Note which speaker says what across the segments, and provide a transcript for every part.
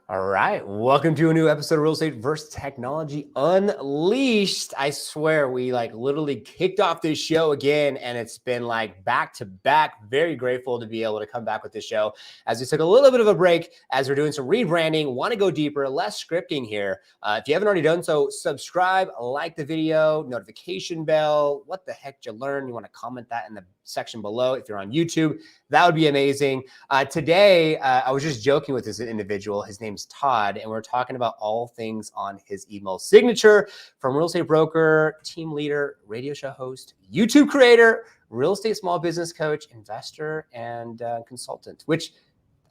Speaker 1: All right, welcome to a new episode of Real Estate versus Technology Unleashed. I swear we literally kicked off this show again, and it's been back to back. Very grateful to be able to come back with this show as we took a little bit of a break as we're doing some rebranding. Want to go deeper, less scripting here. If you haven't already done so, subscribe, like the video, notification bell. What the heck did you learn? You want to comment that in the section below. If you're on YouTube, that would be amazing. Today, I was just joking with this individual. His name's Todd, and we're talking about all things on his email signature from real estate broker, team leader, radio show host, YouTube creator, real estate small business coach, investor, and consultant, which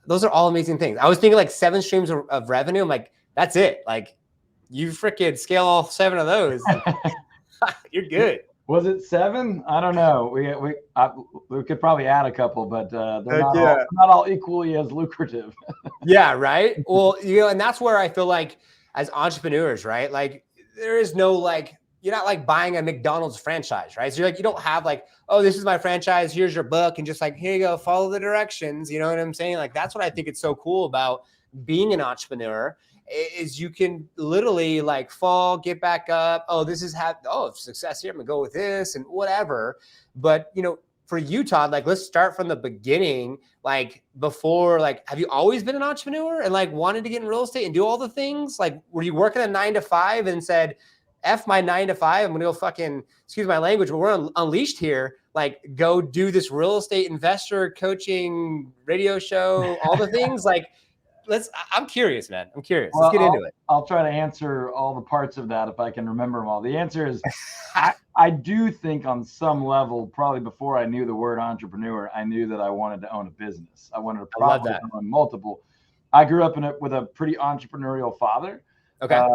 Speaker 1: those are all amazing things. I was thinking 7 streams of revenue. I'm like, that's it. You freaking scale all 7 of those. You're good.
Speaker 2: Was it 7? I don't know. We could probably add a couple, but they're not all equally as lucrative.
Speaker 1: Yeah, right. Well, and that's where I feel like as entrepreneurs, right? There is no you're not buying a McDonald's franchise, right? So you're you don't have oh, this is my franchise. Here's your book, and just here you go, follow the directions. You know what I'm saying? That's what I think it's so cool about being an entrepreneur. Is you can literally fall, get back up. Oh, this is success here. I'm gonna go with this and whatever. But for you, Todd, let's start from the beginning. Before, have you always been an entrepreneur and wanted to get in real estate and do all the things? Were you working a 9 to 5 and said, F my 9 to 5, I'm gonna go fucking, excuse my language, but we're unleashed here. Go do this real estate investor coaching radio show, all the things. I'm curious, man. I'm curious.
Speaker 2: Well,
Speaker 1: let's get into it.
Speaker 2: I'll try to answer all the parts of that if I can remember them all. The answer is I do think on some level, probably before I knew the word entrepreneur, I knew that I wanted to own a business. I wanted to probably own multiple. I grew up with a pretty entrepreneurial father.
Speaker 1: Okay.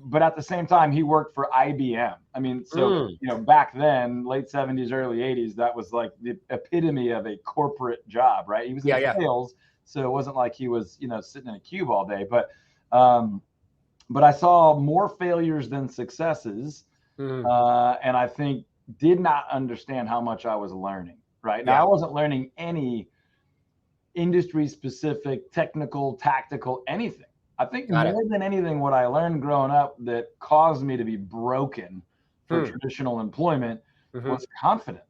Speaker 2: But at the same time, he worked for IBM. I mean, so, back then, late 70s, early 80s, that was the epitome of a corporate job, right? He was in sales. So it wasn't like he was, sitting in a cube all day, but I saw more failures than successes. And I think did not understand how much I was learning, right? Now, I wasn't learning any industry specific, technical, tactical, anything. I think more than anything, what I learned growing up that caused me to be broken for traditional employment was confidence.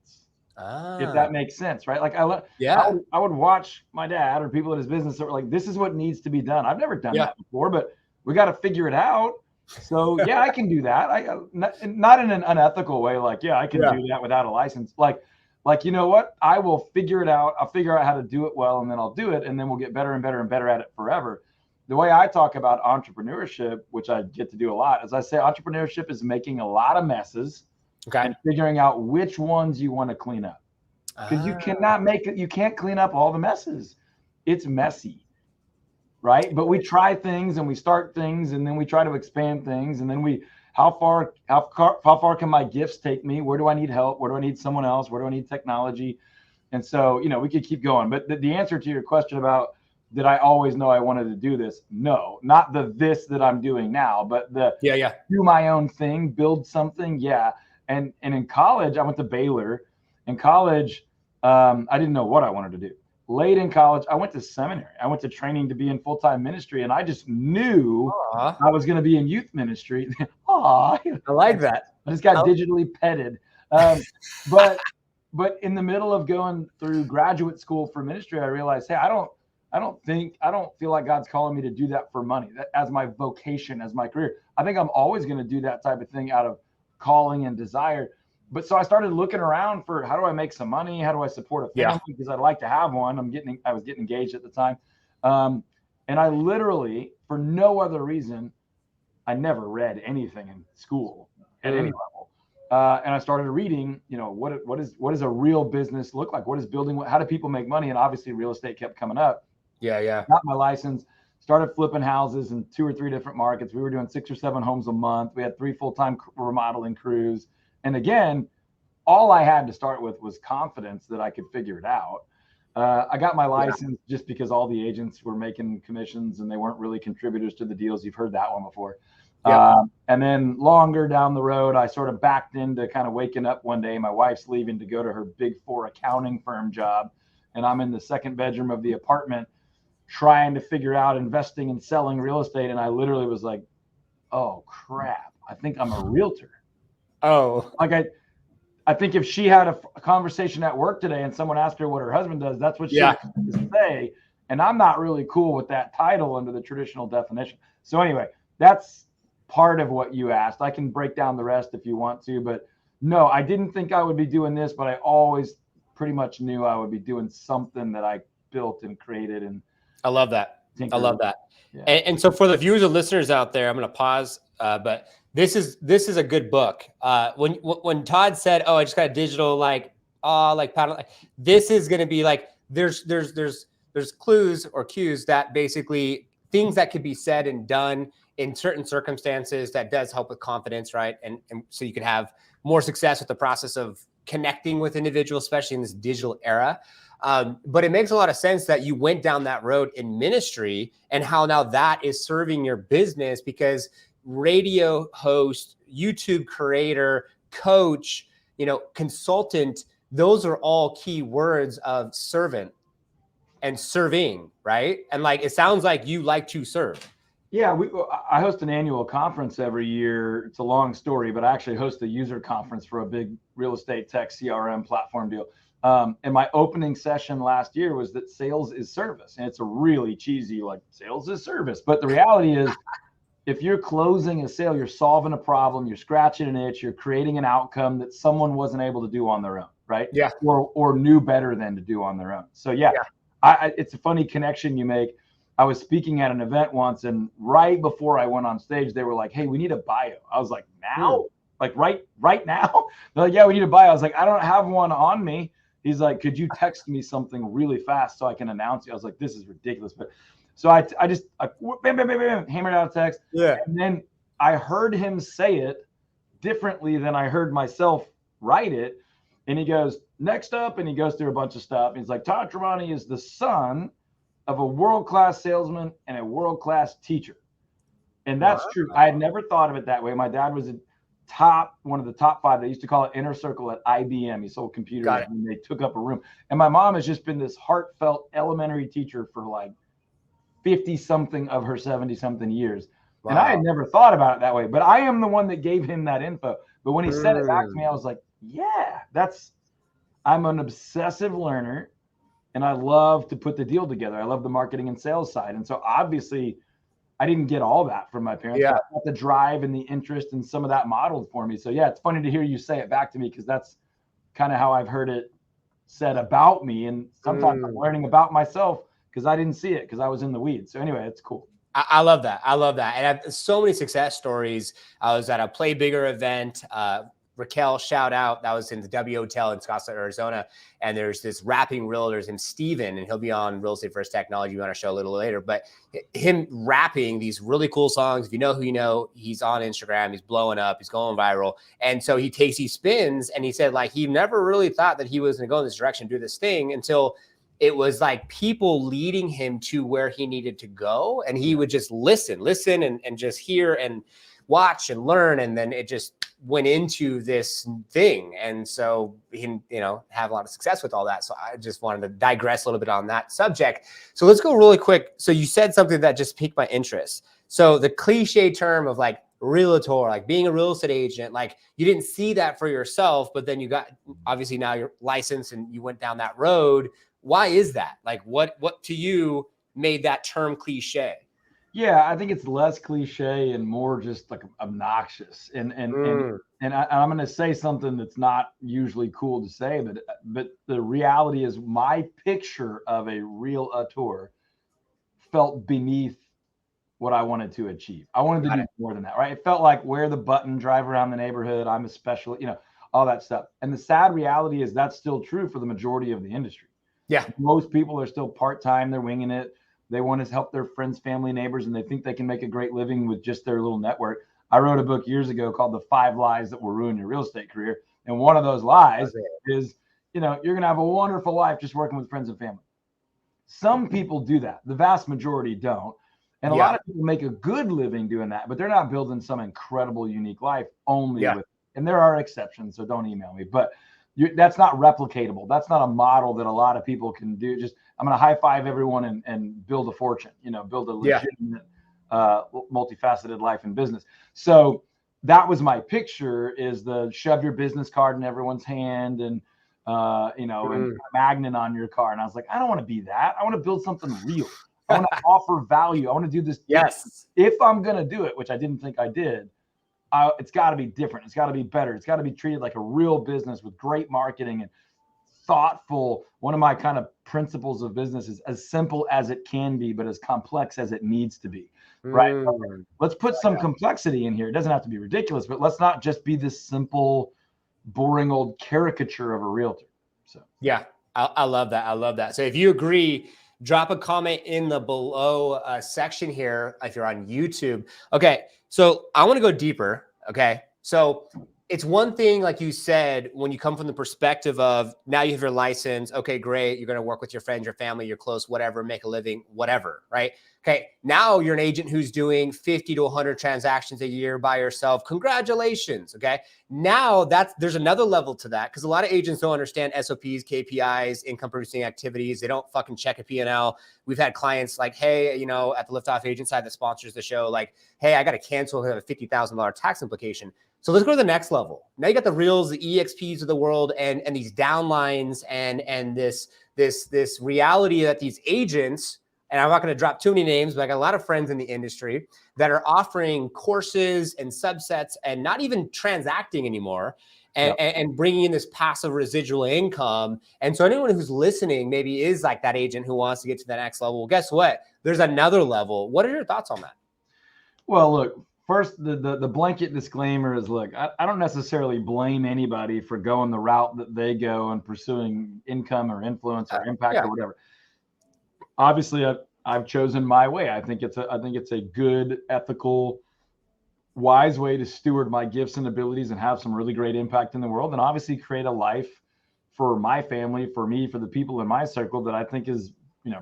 Speaker 2: If that makes sense, right? I would watch my dad or people at his business that were this is what needs to be done. I've never done that before, but we got to figure it out. So I can do that. Not in an unethical way. I can do that without a license. You know what? I will figure it out. I'll figure out how to do it well, and then I'll do it, and then we'll get better and better and better at it forever. The way I talk about entrepreneurship, which I get to do a lot, is I say entrepreneurship is making a lot of messes. And figuring out which ones you want to clean up. Because you cannot you can't clean up all the messes. It's messy, right? But we try things and we start things and then we try to expand things. And then how far can my gifts take me? Where do I need help? Where do I need someone else? Where do I need technology? And so, we could keep going. But the answer to your question about, did I always know I wanted to do this? No, not this that I'm doing now, but do my own thing, build something. Yeah. And in college, I went to Baylor. In college, I didn't know what I wanted to do. Late in college, I went to seminary. I went to training to be in full-time ministry, and I just knew I was going to be in youth ministry. I
Speaker 1: like that.
Speaker 2: I just got digitally petted. But in the middle of going through graduate school for ministry, I realized, hey, I don't feel like God's calling me to do that for money, that as my vocation, as my career. I think I'm always going to do that type of thing out of calling and desire. But so I started looking around for, how do I make some money? How do I support a family? Because I'd like to have one. I was getting engaged at the time. And I literally, for no other reason, I never read anything in school at any level. And I started reading, what does a real business look like? What is building? How do people make money? And obviously real estate kept coming up. Got my license. Started flipping houses in 2 or 3 different markets. We were doing 6 or 7 homes a month. We had 3 full-time remodeling crews. And again, all I had to start with was confidence that I could figure it out. I got my license just because all the agents were making commissions and they weren't really contributors to the deals. You've heard that one before. And then longer down the road, I sort of backed into kind of waking up one day. My wife's leaving to go to her Big 4 accounting firm job. And I'm in the second bedroom of the apartment trying to figure out investing and selling real estate. And I literally was like, oh crap, I think I'm a realtor.
Speaker 1: Oh,
Speaker 2: like I think if she had a conversation at work today and someone asked her what her husband does, that's what she would say. And I'm not really cool with that title under the traditional definition. So anyway, that's part of what you asked. I can break down the rest if you want to, but no, I didn't think I would be doing this, but I always pretty much knew I would be doing something that I built and created. And
Speaker 1: I love that. I love that.
Speaker 2: Yeah.
Speaker 1: And so for the viewers and listeners out there, I'm going to pause, but this is a good book. When Todd said, "Oh, I just got a digital paddle," this is going to be like there's clues or cues that basically things that could be said and done in certain circumstances that does help with confidence, right? And so you can have more success with the process of connecting with individuals, especially in this digital era. But it makes a lot of sense that you went down that road in ministry and how now that is serving your business, because radio host, YouTube creator, coach, consultant, those are all key words of servant and serving, right? And like, it sounds like you like to serve.
Speaker 2: Yeah, I host an annual conference every year. It's a long story, but I actually host a user conference for a big real estate tech CRM platform deal. And my opening session last year was that sales is service. And it's a really cheesy, like, sales is service. But the reality is, if you're closing a sale, you're solving a problem, you're scratching an itch, you're creating an outcome that someone wasn't able to do on their own, right?
Speaker 1: Yeah.
Speaker 2: Or knew better than to do on their own. So yeah. It's a funny connection you make. I was speaking at an event once, and right before I went on stage, they were like, "Hey, we need a bio." I was like, "Now? Like right now?" They're like, "Yeah, we need a bio." I was like, "I don't have one on me." He's like, "Could you text me something really fast so I can announce you?" I was like, "This is ridiculous." But so I just bam, bam, bam, bam, hammered out a text.
Speaker 1: Yeah.
Speaker 2: And then I heard him say it differently than I heard myself write it. And he goes, "Next up," and he goes through a bunch of stuff. He's like, "Todd Tramonte is the son of a world-class salesman and a world-class teacher." And that's true. I had never thought of it that way. My dad was one of the top 5. They used to call it Inner Circle at IBM. He sold computers and they took up a room. And my mom has just been this heartfelt elementary teacher for like 50 something of her 70 something years. Wow. And I had never thought about it that way, but I am the one that gave him that info. But when he said it back to me, I was like, yeah, I'm an obsessive learner. And I love to put the deal together. I love the marketing and sales side. And so obviously I didn't get all that from my parents. Yeah. But I got the drive and the interest and some of that modeled for me. So yeah, it's funny to hear you say it back to me, because that's kind of how I've heard it said about me. And sometimes I'm learning about myself because I didn't see it because I was in the weeds. So anyway, it's cool.
Speaker 1: I love that. I love that. And I have so many success stories. I was at a Play Bigger event. Raquel, shout out. That was in the W Hotel in Scottsdale, Arizona. And there's this rapping realtor named Steven, and he'll be on Real Estate First Technology on our show a little later. But him rapping these really cool songs, if you know who you know, he's on Instagram, he's blowing up, he's going viral. And so he takes these spins, and he said like he never really thought that he was going to go in this direction, do this thing, until it was like people leading him to where he needed to go. And he would just listen and just hear and watch and learn. And then it just went into this thing. And so he, have a lot of success with all that. So I just wanted to digress a little bit on that subject. So let's go really quick. So you said something that just piqued my interest. So the cliche term of like realtor, like being a real estate agent, like you didn't see that for yourself, but then you got, obviously now you're licensed and you went down that road. Why is that? Like what to you made that term cliche?
Speaker 2: Yeah, I think it's less cliche and more just like obnoxious. And I'm going to say something that's not usually cool to say, but the reality is my picture of a realtor felt beneath what I wanted to achieve. I wanted to do more than that, right? It felt like wear the button, drive around the neighborhood. I'm a special, all that stuff. And the sad reality is that's still true for the majority of the industry.
Speaker 1: Yeah.
Speaker 2: Most people are still part-time. They're winging it. They want to help their friends, family, neighbors, and they think they can make a great living with just their little network. I wrote a book years ago called The 5 Lies That Will Ruin Your Real Estate Career. And one of those lies is, you're going to have a wonderful life just working with friends and family. Some people do that. The vast majority don't. And a lot of people make a good living doing that, but they're not building some incredible, unique life only with, and there are exceptions, so don't email me. But, that's not replicatable. That's not a model that a lot of people can do. Just, I'm going to high five everyone and build a fortune, build a legitimate, multifaceted life and business. So that was my picture, is the shove your business card in everyone's hand and, and a magnet on your car. And I was like, I don't want to be that. I want to build something real. I want to offer value. I want to do this.
Speaker 1: Yes.
Speaker 2: If I'm going to do it, which I didn't think I did, it's got to be different. It's got to be better. It's got to be treated like a real business with great marketing and thoughtful. One of my kind of principles of business is as simple as it can be, but as complex as it needs to be. Right. Let's put some complexity in here. It doesn't have to be ridiculous, but let's not just be this simple, boring old caricature of a realtor. So
Speaker 1: yeah, I love that. I love that. So if you agree, drop a comment in the below section here if you're on YouTube. Okay, so I want to go deeper. Okay, so it's one thing, like you said, when you come from the perspective of now you have your license. Okay, great. You're going to work with your friends, your family, your close, whatever, make a living, whatever, right? Okay, now you're an agent who's doing 50 to 100 transactions a year by yourself. Congratulations. Okay, now there's another level to that, because a lot of agents don't understand SOPs, KPIs, income producing activities. They don't fucking check a P&L. We've had clients like, hey, at the Liftoff agent side that sponsors the show, like, hey, I got to cancel a $50,000 tax implication. So let's go to the next level. Now you got the Reels, the EXPs of the world, and these downlines and this reality that these agents, and I'm not going to drop too many names, but I got a lot of friends in the industry that are offering courses and subsets and not even transacting anymore, and bringing in this passive residual income. And so anyone who's listening maybe is like that agent who wants to get to the next level. Well, guess what? There's another level. What are your thoughts on that?
Speaker 2: Well, look, first, the blanket disclaimer is, look, I don't necessarily blame anybody for going the route that they go and pursuing income or influence or impact or whatever. Obviously, I've chosen my way. I think it's a good, ethical, wise way to steward my gifts and abilities and have some really great impact in the world, and obviously create a life for my family, for me, for the people in my circle that I think is,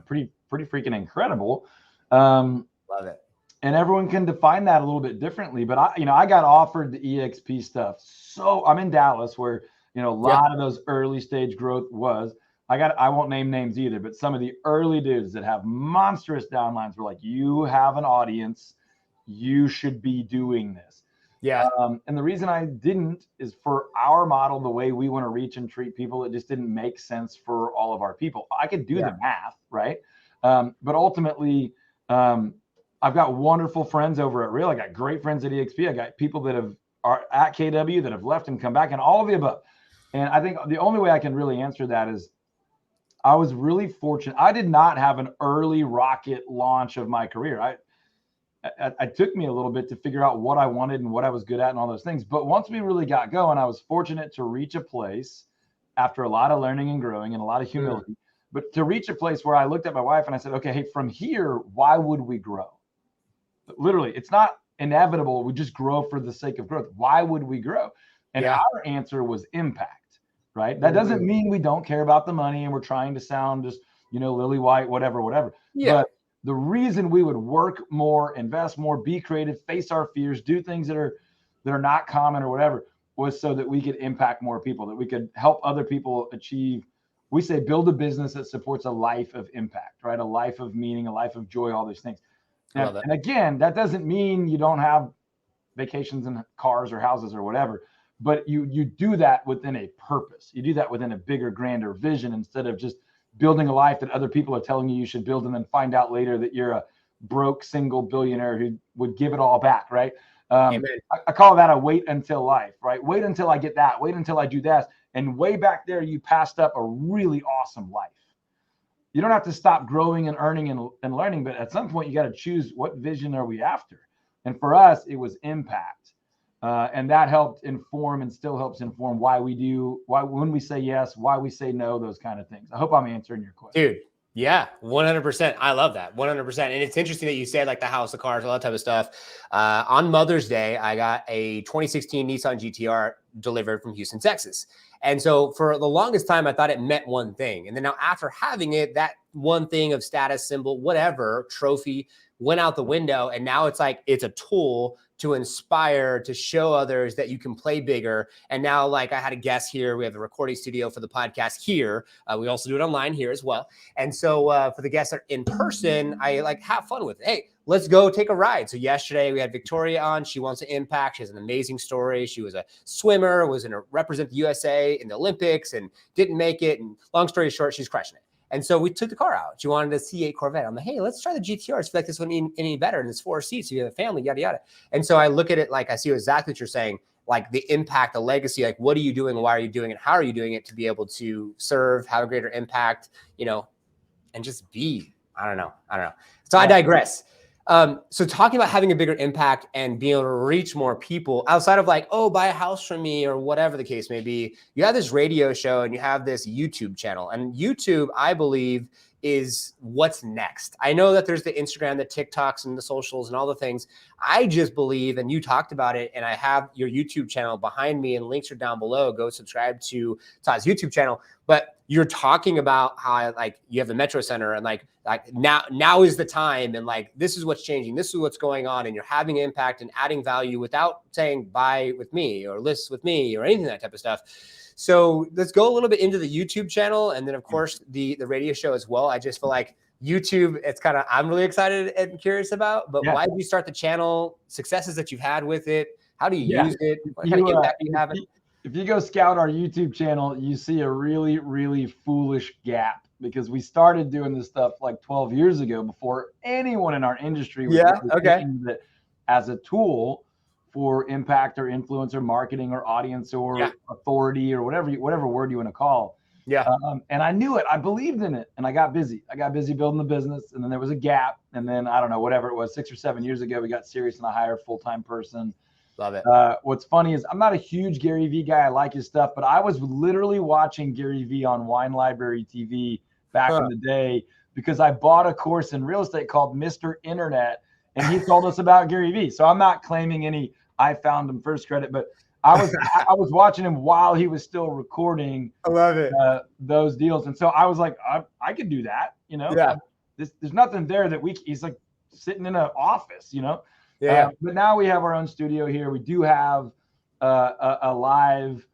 Speaker 2: pretty freaking incredible.
Speaker 1: Love it.
Speaker 2: And everyone can define that a little bit differently. But I got offered the EXP stuff. So I'm in Dallas, where, a lot of those early stage growth was. I won't name names either, but some of the early dudes that have monstrous downlines were like, you have an audience, you should be doing this.
Speaker 1: Yeah.
Speaker 2: And the reason I didn't is, for our model, the way we want to reach and treat people, it just didn't make sense for all of our people. I could do the math, right? But ultimately, I've got wonderful friends over at Real. I got great friends at EXP. I got people that are at KW that have left and come back, and all of the above. And I think the only way I can really answer that is, I was really fortunate. I did not have an early rocket launch of my career. It took me a little bit to figure out what I wanted and what I was good at and all those things. But once we really got going, I was fortunate to reach a place, after a lot of learning and growing and a lot of humility, but to reach a place where I looked at my wife and I said, okay, hey, from here, why would we grow? Literally, it's not inevitable. We just grow for the sake of growth. Why would we grow? And our answer was impact. Right. That doesn't mean we don't care about the money and we're trying to sound just, lily white, whatever. Yeah. But the reason we would work more, invest more, be creative, face our fears, do things that are not common or whatever, was so that we could impact more people, that we could help other people achieve. We say build a business that supports a life of impact, right? A life of meaning, a life of joy, all these things. And again, that doesn't mean you don't have vacations and cars or houses or whatever. But you do that within a purpose. You do that within a bigger, grander vision, instead of just building a life that other people are telling you should build, and then find out later that you're a broke single billionaire who would give it all back, right? I call that a wait until life, right? Wait until I get that. Wait until I do that. And way back there, you passed up a really awesome life. You don't have to stop growing and earning and learning, but at some point, you got to choose, what vision are we after? And for us, it was impact. And that helped inform, and still helps inform, why when we say yes, why we say no, those kind of things. I hope I'm answering your question.
Speaker 1: Dude, yeah, 100%. I love that, 100%. And it's interesting that you said, like, the house, the cars, all that type of stuff. On Mother's Day, I got a 2016 Nissan GTR delivered from Houston, Texas. And so for the longest time, I thought it meant one thing. And then now, after having it, that one thing of status symbol, whatever, trophy, went out the window. And now it's like, it's a tool to inspire, to show others that you can play bigger. And now, like, I had a guest here. We have the recording studio for the podcast here. We also do it online here as well. And so for the guests that are in person, I like have fun with it. Hey, let's go take a ride. So yesterday we had Victoria on. She wants to impact. She has an amazing story. She was a swimmer, was going to represent the USA in the Olympics and didn't make it. And long story short, she's crushing it. And so we took the car out. She wanted a C8 Corvette. I'm like, hey, let's try the GTR. I feel like this one any better. And it's 4 seats. So you have a family, yada, yada. And so I look at it like, I see exactly what you're saying, like the impact, the legacy, like what are you doing? Why are you doing it? How are you doing it to be able to serve, have a greater impact, you know, and just be, I don't know. So I digress. So talking about having a bigger impact and being able to reach more people outside of like, oh, buy a house from me or whatever the case may be, you have this radio show and you have this YouTube channel, and YouTube, I believe, is what's next. I know that there's the Instagram, the TikToks and the socials and all the things. I just believe, and you talked about it, and I have your YouTube channel behind me and links are down below. Go subscribe to Todd's YouTube channel. But you're talking about how like you have the Metro Center and like now is the time, and like this is what's changing, this is what's going on, and you're having impact and adding value without saying buy with me or list with me or anything, that type of stuff. So let's go a little bit into the YouTube channel, and then of course the radio show as well. I just feel like YouTube, it's kind of, I'm really excited and curious about, but why did you start the channel? Successes that you've had with it? How do you use it? What kind of impact do you have?
Speaker 2: If you go scout our YouTube channel, you see a really, really foolish gap, because we started doing this stuff like 12 years ago before anyone in our industry was thinking that as a tool for impact or influence or marketing or audience or authority or whatever word you want to call. And I knew it. I believed in it, and I got busy. Building the business, and then there was a gap. And then I don't know, whatever it was, 6 or 7 years ago, we got serious and I hired a full-time person.
Speaker 1: Love it.
Speaker 2: What's funny is I'm not a huge Gary Vee guy. I like his stuff, but I was literally watching Gary Vee on Wine Library TV back in the day, because I bought a course in real estate called Mr. Internet, and he told us about Gary Vee. So I'm not claiming any I found him first credit, but I was watching him while he was still recording.
Speaker 1: I love it.
Speaker 2: Those deals. And so I was like, I could do that, you know. There's nothing there that he's like sitting in an office, you know. But now we have our own studio here. We do have a live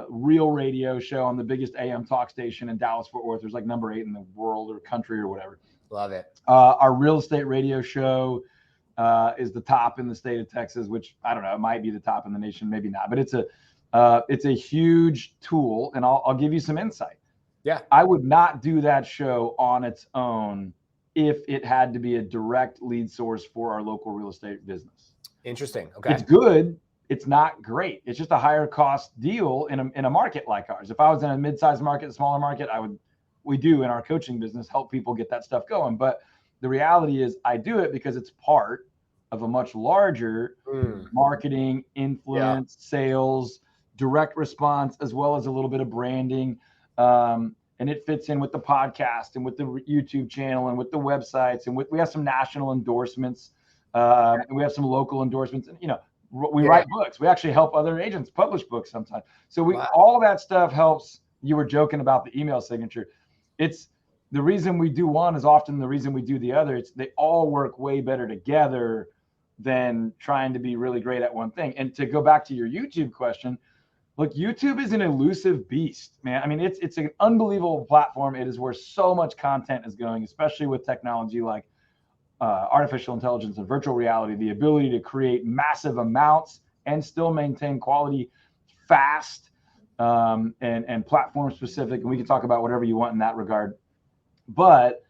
Speaker 2: real radio show on the biggest AM talk station in Dallas Fort Worth. There's like number 8 in the world or country or whatever.
Speaker 1: Love it.
Speaker 2: Our real estate radio show is the top in the state of Texas, which I don't know, it might be the top in the nation, maybe not, but it's a huge tool, and I'll give you some insight. I would not do that show on its own if it had to be a direct lead source for our local real estate business.
Speaker 1: Interesting. Okay.
Speaker 2: It's good. It's not great. It's just a higher cost deal in a market like ours. If I was in a mid-sized market, a smaller market, we do in our coaching business, help people get that stuff going. But the reality is I do it because it's part of a much larger marketing, influence, sales, direct response, as well as a little bit of branding. And it fits in with the podcast and with the YouTube channel and with the websites. And we have some national endorsements, and we have some local endorsements. And, you know, we write books. We actually help other agents publish books sometimes. So all that stuff helps. You were joking about the email signature. It's the reason we do one is often the reason we do the other. They all work way better together than trying to be really great at one thing. And to go back to your YouTube question, look, YouTube is an elusive beast, man. I mean, it's an unbelievable platform. It is where so much content is going, especially with technology like artificial intelligence and virtual reality, the ability to create massive amounts and still maintain quality fast, and platform specific. And we can talk about whatever you want in that regard. But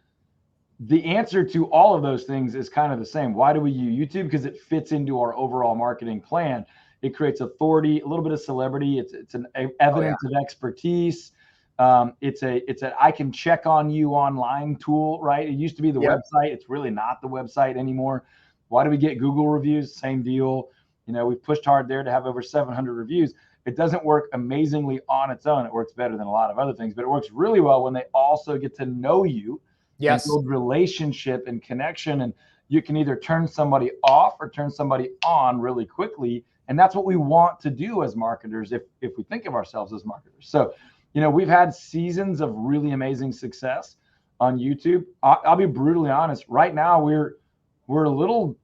Speaker 2: the answer to all of those things is kind of the same. Why do we use YouTube? Because it fits into our overall marketing plan. It creates authority, a little bit of celebrity. It's an evidence of expertise. It's a I can check on you online tool, right? It used to be the website. It's really not the website anymore. Why do we get Google reviews? Same deal. You know, we've pushed hard there to have over 700 reviews. It doesn't work amazingly on its own. It works better than a lot of other things, but it works really well when they also get to know you, and build relationship and connection. And you can either turn somebody off or turn somebody on really quickly. And that's what we want to do as marketers if we think of ourselves as marketers. So, you know, we've had seasons of really amazing success on YouTube. I'll be brutally honest. Right now, we're we're a little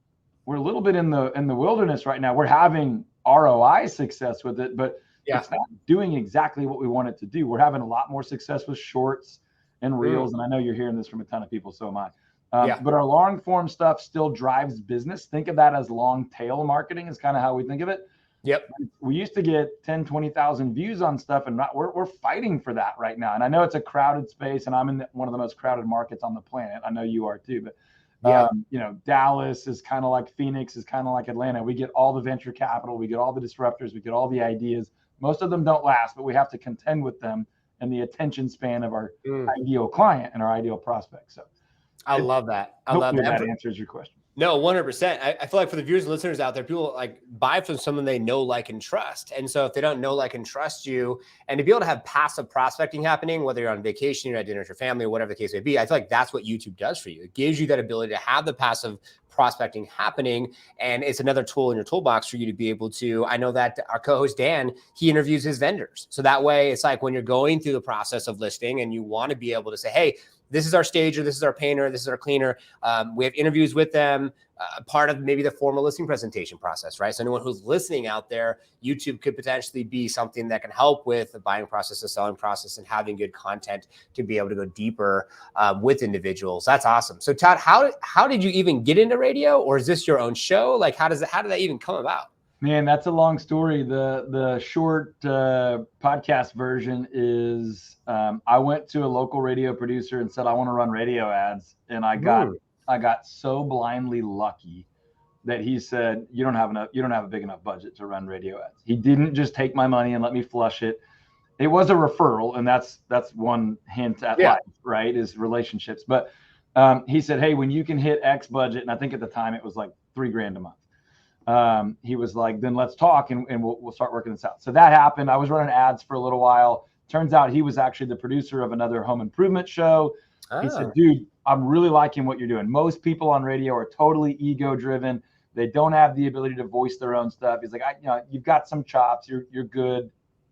Speaker 2: bit in the wilderness right now. We're having ROI success with it, but it's not doing exactly what we want it to do. We're having a lot more success with shorts and reels. And I know you're hearing this from a ton of people, so am I. But our long form stuff still drives business. Think of that as long tail marketing is kind of how we think of it.
Speaker 1: Yep.
Speaker 2: We used to get 10, 20,000 views on stuff, and we're fighting for that right now. And I know it's a crowded space, and I'm in one of the most crowded markets on the planet. I know you are too, but you know, Dallas is kind of like Phoenix, is kind of like Atlanta. We get all the venture capital, we get all the disruptors, we get all the ideas. Most of them don't last, but we have to contend with them and the attention span of our ideal client and our ideal prospect. So
Speaker 1: I love that. I love that.
Speaker 2: That answers your question.
Speaker 1: No, 100%. I feel like for the viewers and listeners out there, people like buy from someone they know, like, and trust. And so if they don't know, like, and trust you, and to be able to have passive prospecting happening, whether you're on vacation, you're at dinner with your family, or whatever the case may be, I feel like that's what YouTube does for you. It gives you that ability to have the passive prospecting happening. And it's another tool in your toolbox for you to be able to, I know that our co-host Dan, he interviews his vendors. So that way it's like when you're going through the process of listing and you want to be able to say, hey, this is our stager, this is our painter, this is our cleaner. We have interviews with them, part of maybe the formal listing presentation process, right? So anyone who's listening out there, YouTube could potentially be something that can help with the buying process, the selling process, and having good content to be able to go deeper with individuals. That's awesome. So Todd, how did you even get into radio, or is this your own show? Like, how did that even come about?
Speaker 2: Man, that's a long story. The short podcast version is I went to a local radio producer and said, I want to run radio ads. And I got so blindly lucky that he said, you don't have a big enough budget to run radio ads. He didn't just take my money and let me flush it. It was a referral. And that's one hint at life, right? Is relationships. But he said, hey, when you can hit X budget, and I think at the time it was like $3,000 a month. He was like, then let's talk and we'll start working this out. So that happened. I was running ads for a little while. Turns out he was actually the producer of another home improvement show. He said, dude, I'm really liking what you're doing. Most people on radio are totally ego driven. They don't have the ability to voice their own stuff. He's like, you've got some chops. You're good.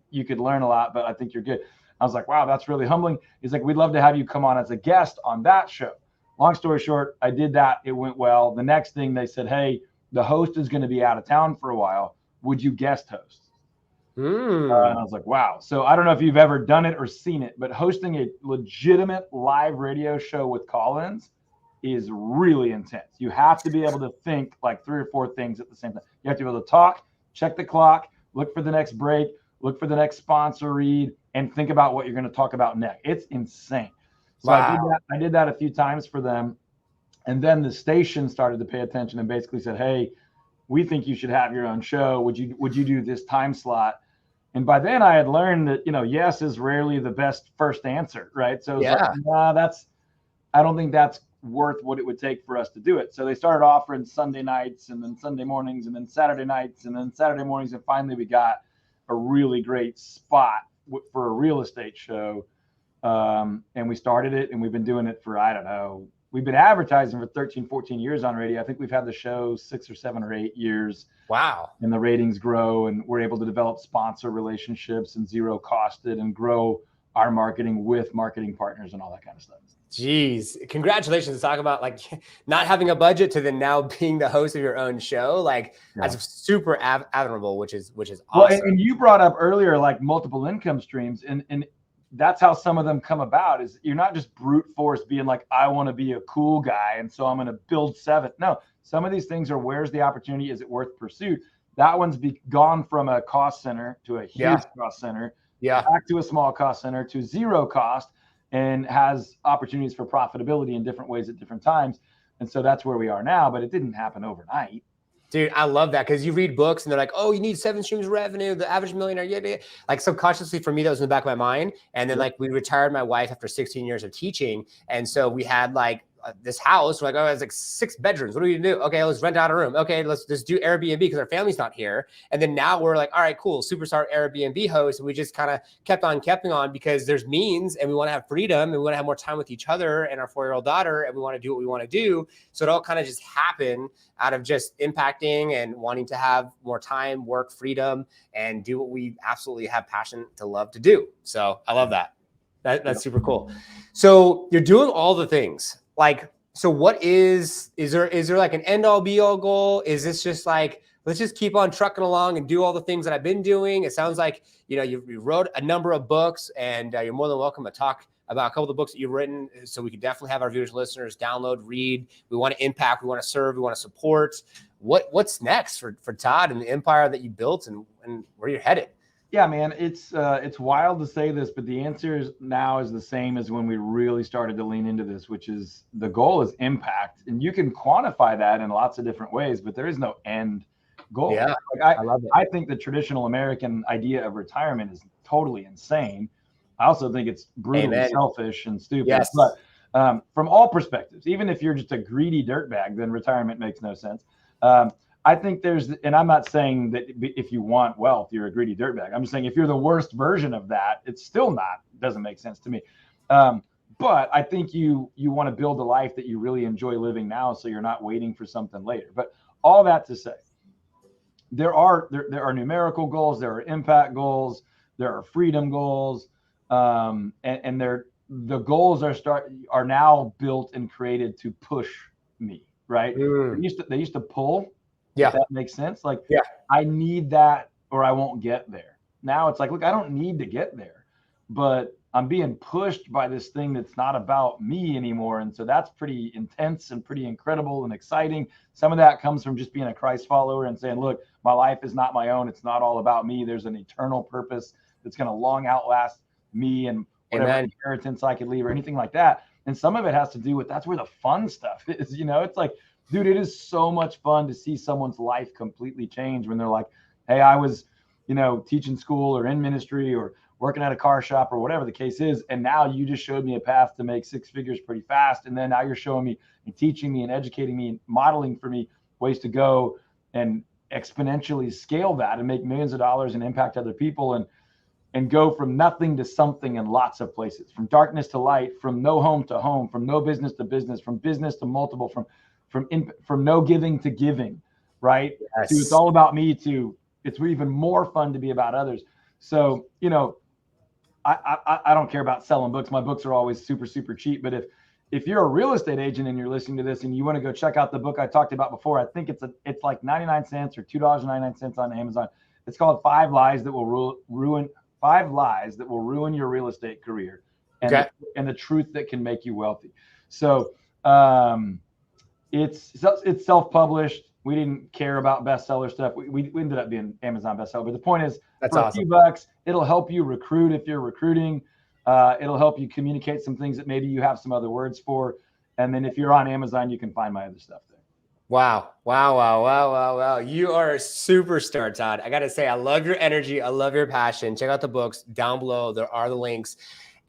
Speaker 2: You could learn a lot, but I think you're good. I was like, wow, that's really humbling. He's like, we'd love to have you come on as a guest on that show. Long story short, I did that. It went well. The next thing they said, hey, the host is going to be out of town for a while. Would you guest host? And I was like, wow. So I don't know if you've ever done it or seen it, but hosting a legitimate live radio show with call-ins is really intense. You have to be able to think like 3 or 4 things at the same time. You have to be able to talk, check the clock, look for the next break, look for the next sponsor read, and think about what you're going to talk about next. It's insane. So I did that a few times for them. And then the station started to pay attention and basically said, hey, we think you should have your own show. Would you do this time slot? And by then I had learned that, yes is rarely the best first answer, right? So it was like, nah, I don't think that's worth what it would take for us to do it. So they started offering Sunday nights and then Sunday mornings and then Saturday nights and then Saturday mornings. And finally we got a really great spot for a real estate show. And we started it and we've been doing it for, I don't know, we've been advertising for 13, 14 years on radio. I think we've had the show 6 or 7 or 8 years.
Speaker 1: Wow.
Speaker 2: And the ratings grow and we're able to develop sponsor relationships and zero costed and grow our marketing with marketing partners and all that kind of stuff.
Speaker 1: Geez, congratulations to talk about like not having a budget to then now being the host of your own show. Like that's super admirable, which is awesome.
Speaker 2: Well, and you brought up earlier, like multiple income streams and that's how some of them come about is you're not just brute force being like, I want to be a cool guy. And so I'm going to build 7. No, some of these things are, where's the opportunity? Is it worth pursuit? That one's gone from a cost center to a huge cost center, back to a small cost center to zero cost and has opportunities for profitability in different ways at different times. And so that's where we are now, but it didn't happen overnight.
Speaker 1: Dude, I love that because you read books and they're like, oh, you need 7 streams of revenue, the average millionaire. Like subconsciously for me, that was in the back of my mind. And then like we retired my wife after 16 years of teaching. And so we had like this house. We're like, oh, it's like 6 bedrooms. What do we do? Okay, let's rent out a room. Okay, let's just do Airbnb because our family's not here. And then now we're like, all right, cool, superstar Airbnb host. And we just kind of kept on because there's means and we want to have freedom and we want to have more time with each other and our 4-year-old daughter and we want to do what we want to do. So it all kind of just happened out of just impacting and wanting to have more time, work, freedom, and do what we absolutely have passion to love to do. So I love that. That's super cool. So you're doing all the things. Like So what is there like an end all be all goal? Is this just like, let's just keep on trucking along and do all the things that I've been doing? It sounds like, you wrote a number of books, and you're more than welcome to talk about a couple of the books that you've written. So we can definitely have our viewers and listeners download, read. We want to impact, we want to serve, we want to support. What's next for Todd and the empire that you built, and where you're headed?
Speaker 2: Yeah, man, it's wild to say this, but the answer now is the same as when we really started to lean into this, which is the goal is impact. And you can quantify that in lots of different ways, but there is no end goal.
Speaker 1: Yeah,
Speaker 2: like
Speaker 1: I love it.
Speaker 2: I think the traditional American idea of retirement is totally insane. I also think it's brutally selfish and stupid.
Speaker 1: Yes.
Speaker 2: But from all perspectives, even if you're just a greedy dirtbag, then retirement makes no sense. I think and I'm not saying that if you want wealth, you're a greedy dirtbag. I'm just saying if you're the worst version of that, it's still doesn't make sense to me. But I think you want to build a life that you really enjoy living now, so you're not waiting for something later. But all that to say, there are numerical goals, there are impact goals, there are freedom goals, and the goals are now built and created to push me, right? They used to pull.
Speaker 1: Yeah.
Speaker 2: If that makes sense. Like,
Speaker 1: yeah,
Speaker 2: I need that or I won't get there. Now it's like, look, I don't need to get there, but I'm being pushed by this thing that's not about me anymore. And so that's pretty intense and pretty incredible and exciting. Some of that comes from just being a Christ follower and saying, look, my life is not my own. It's not all about me. There's an eternal purpose that's going to long outlast me and whatever inheritance I could leave or anything like that. And some of it has to do with, that's where the fun stuff is, it's like, dude, it is so much fun to see someone's life completely change when they're like, hey, I was, teaching school or in ministry or working at a car shop or whatever the case is. And now you just showed me a path to make six figures pretty fast. And then now you're showing me and teaching me and educating me and modeling for me ways to go and exponentially scale that and make millions of dollars and impact other people and go from nothing to something in lots of places, from darkness to light, from no home to home, from no business to business, from business to multiple, from no giving to giving, right?
Speaker 1: Yes.
Speaker 2: To it's all about me to it's even more fun to be about others. So, I don't care about selling books. My books are always super, super cheap. But if you're a real estate agent and you're listening to this and you want to go check out the book I talked about before, I think it's like 99 cents or $2.99 on Amazon. It's called 5 Lies That Will Ruin Your Real Estate Career and the truth that can make you wealthy. So, it's self-published. We didn't care about bestseller stuff. We ended up being Amazon bestseller. But the point is,
Speaker 1: that's
Speaker 2: for
Speaker 1: awesome.
Speaker 2: a few bucks, it'll help you recruit if you're recruiting. It'll help you communicate some things that maybe you have some other words for. And then if you're on Amazon, you can find my other stuff there.
Speaker 1: Wow. You are a superstar, Todd. I got to say, I love your energy. I love your passion. Check out the books down below. There are the links.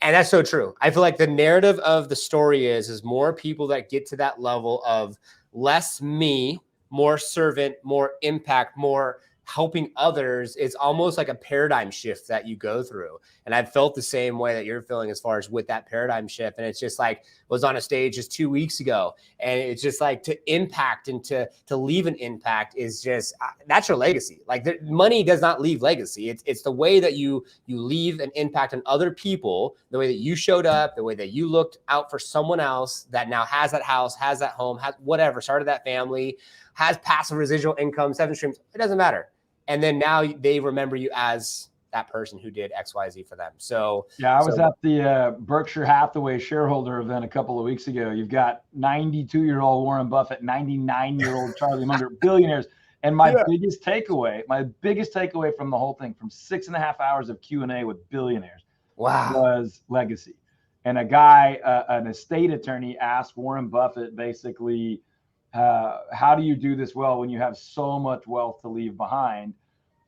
Speaker 1: And that's so true. I feel like the narrative of the story is more people that get to that level of less me, more servant, more impact, more helping others. It's almost like a paradigm shift that you go through. And I've felt the same way that you're feeling as far as with that paradigm shift. And it's just like, was on a stage just 2 weeks ago. And it's just like to impact and to leave an impact is just, that's your legacy. Like money does not leave legacy. It's the way that you leave an impact on other people, the way that you showed up, the way that you looked out for someone else that now has that house, has that home, has whatever, started that family, has passive residual income, 7 streams. It doesn't matter. And then now they remember you as that person who did X, Y, Z for them. So
Speaker 2: yeah, I was at the Berkshire Hathaway shareholder event a couple of weeks ago. You've got 92-year-old Warren Buffett, 99-year-old Charlie Munger, billionaires. And my biggest takeaway from the whole thing, from 6.5 hours of Q&A with billionaires, was legacy. And a guy, an estate attorney, asked Warren Buffett basically, how do you do this well when you have so much wealth to leave behind?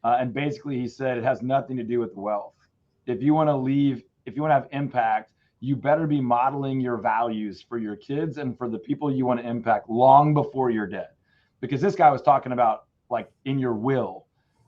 Speaker 2: And basically he said, it has nothing to do with the wealth. If you want to have impact, you better be modeling your values for your kids and for the people you want to impact long before you're dead. Because this guy was talking about like in your will.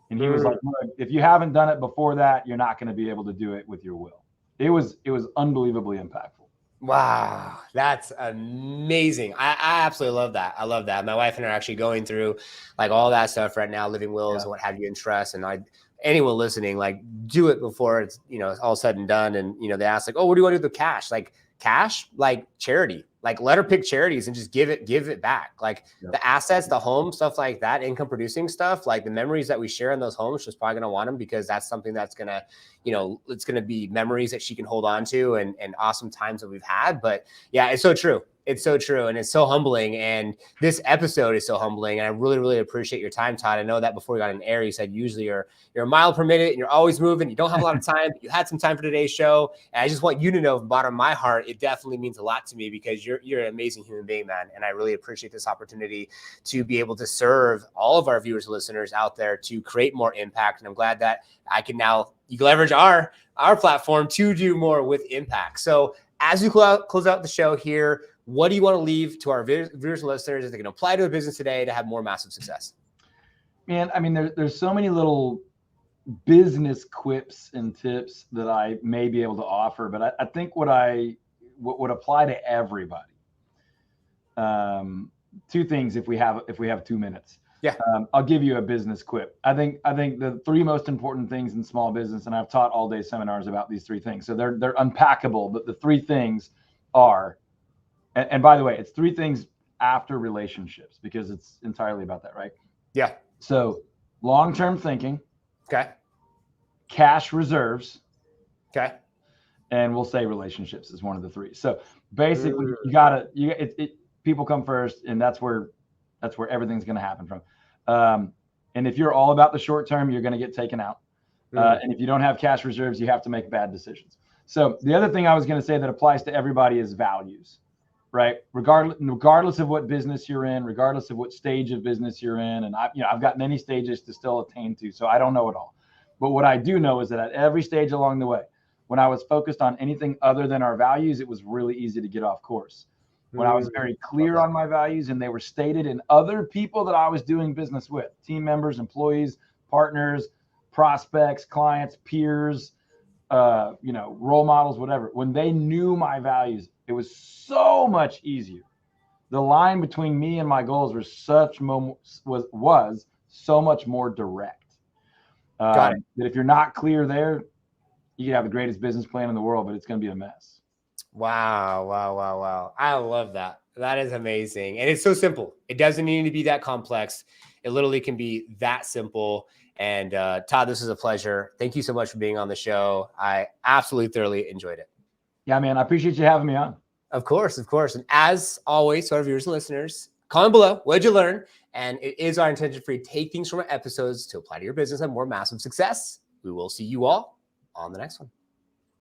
Speaker 2: And he was like, look, if you haven't done it before that, you're not going to be able to do it with your will. It was unbelievably impactful.
Speaker 1: Wow, that's amazing. I absolutely love that. I love that. My wife and I are actually going through like all that stuff right now, living wills and what have you in trust. And anyone listening, like do it before it's, all said and done. And, they ask like, oh, what do you want to do with the cash? Like cash, like charity. Like let her pick charities and just give it back. Like the assets, the home, stuff like that, income producing stuff, like the memories that we share in those homes, she's probably going to want them because that's something that's going to, you know, it's going to be memories that she can hold on to and awesome times that we've had. But yeah, it's so true. It's so true. And it's so humbling. And this episode is so humbling. And I really, really appreciate your time, Todd. I know that before we got on air, you said usually you're a mile per minute and you're always moving. You don't have a lot of time, but you had some time for today's show. And I just want you to know from the bottom of my heart, it definitely means a lot to me because you're an amazing human being, man. And I really appreciate this opportunity to be able to serve all of our viewers and listeners out there to create more impact. And I'm glad that I can now, you can leverage our platform to do more with impact. So as we close out the show here, what do you want to leave to our viewers and listeners that they can apply to a business today to have more massive success?
Speaker 2: Man, I mean, there's so many little business quips and tips that I may be able to offer, but I think what would apply to everybody. Two things if we have 2 minutes.
Speaker 1: Yeah.
Speaker 2: I'll give you a business quip. I think the three most important things in small business, and I've taught all day seminars about these three things. So they're unpackable, but the three things are, and by the way, it's three things after relationships because it's entirely about that, right?
Speaker 1: Yeah.
Speaker 2: So long-term thinking.
Speaker 1: Okay.
Speaker 2: Cash reserves.
Speaker 1: Okay.
Speaker 2: And we'll say relationships is one of the three. So basically people come first, and that's where everything's going to happen from. And if you're all about the short term, you're going to get taken out. And if you don't have cash reserves, you have to make bad decisions. So the other thing I was going to say that applies to everybody is values, right? Regardless of what business you're in, regardless of what stage of business you're in. And I've got many stages to still attain to, so I don't know it all. But what I do know is that at every stage along the way, when I was focused on anything other than our values, it was really easy to get off course. When I was very clear on my values and they were stated in other people that I was doing business with, team members, employees, partners, prospects, clients, peers, role models, whatever. When they knew my values, it was so much easier. The line between me and my goals was so much more direct.
Speaker 1: Got it.
Speaker 2: That if you're not clear there, you can have the greatest business plan in the world, but it's going to be a mess.
Speaker 1: Wow. I love that. That is amazing. And it's so simple. It doesn't need to be that complex. It literally can be that simple. And Todd, this is a pleasure. Thank you so much for being on the show. I absolutely thoroughly enjoyed it.
Speaker 2: Yeah, man. I appreciate you having me on.
Speaker 1: Of course. And as always, to our viewers and listeners, comment below, what did you learn? And it is our intention for you to take things from our episodes to apply to your business and more massive success. We will see you all on the next one.